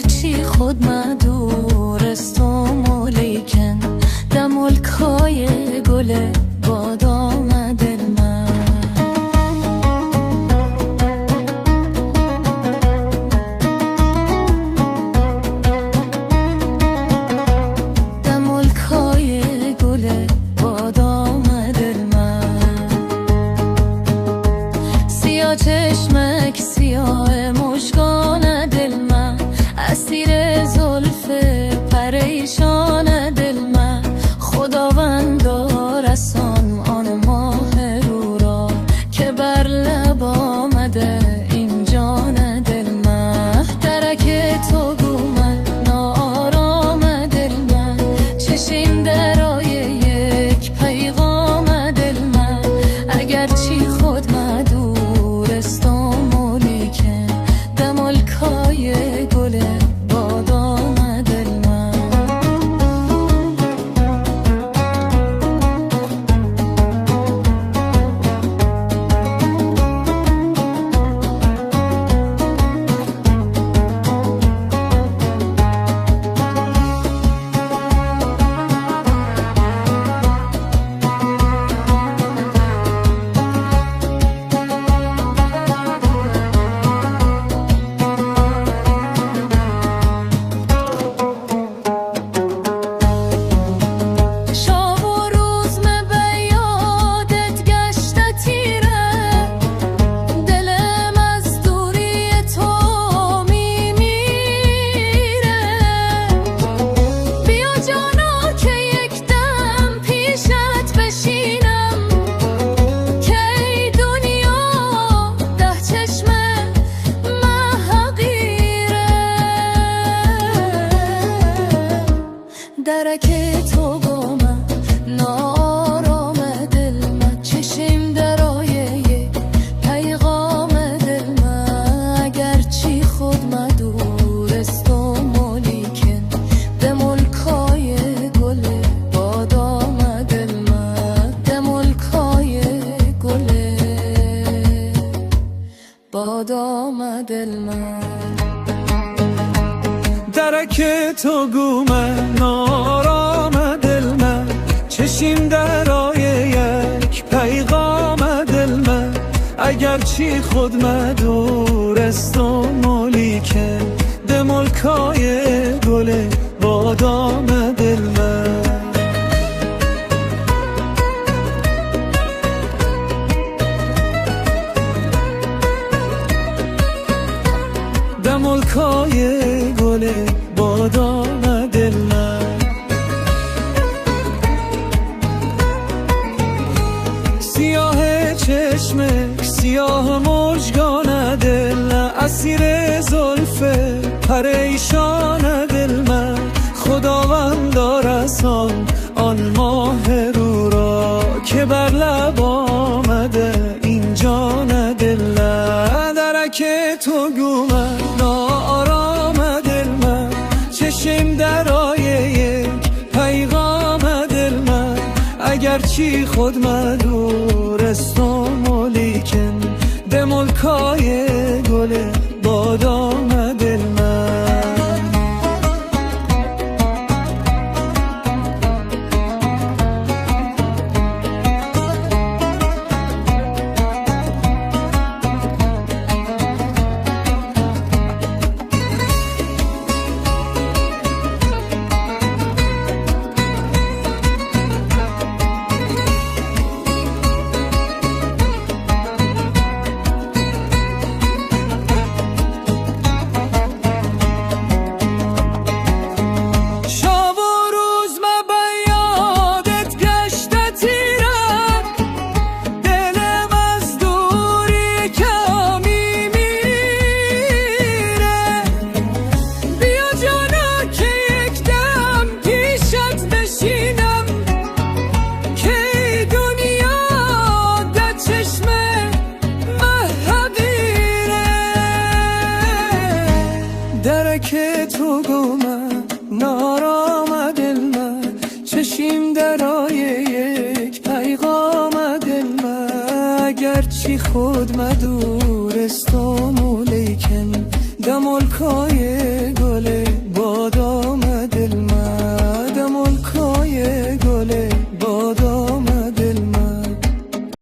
اگرچی خود مدورستم ولیکن در ملکای گل بادام دل من در ملکای گل بادام دل من سیاه چشمک سیاه مشکان دل من اسیر زلف پریشان دل من خداوند رسان آن ماه رو را که بر لب آمده این جان دل من درک تو گو من ناآرام دل من چشم درای یک پیغام دل من اگرچی خود مدورستم ولیکن در ملکای گل بادام دل من درک تو با من ناآرام دل من چشم درای یک پیغام دل من اگرچی خود مدورستم ولیکن در ملکای گل بادام دل من در ملکای گل بادام دل من درک تو گو من ناآرام دل من چشم درای یک پیغام دل من اگرچی خود مدورستم ولیکن در ملکای گل بادام دل من در ملکای گل بادام دل من سیاه چشمک سیاه مژگان دل من اسیر زلف پریشان دل من خداوند رسان آن ماه رو را که بر لب آمده این جان دل من درک تو گو من ناآرام دل من چشم درای یک پیغام دل من اگرچی خود مدورستم ولیکن در ملکای گل بادام دل من که تو گو من نارام دل من چشیم درای یک پیغام دل من اگرچی خود مدورستم ولیکن دمالکای گله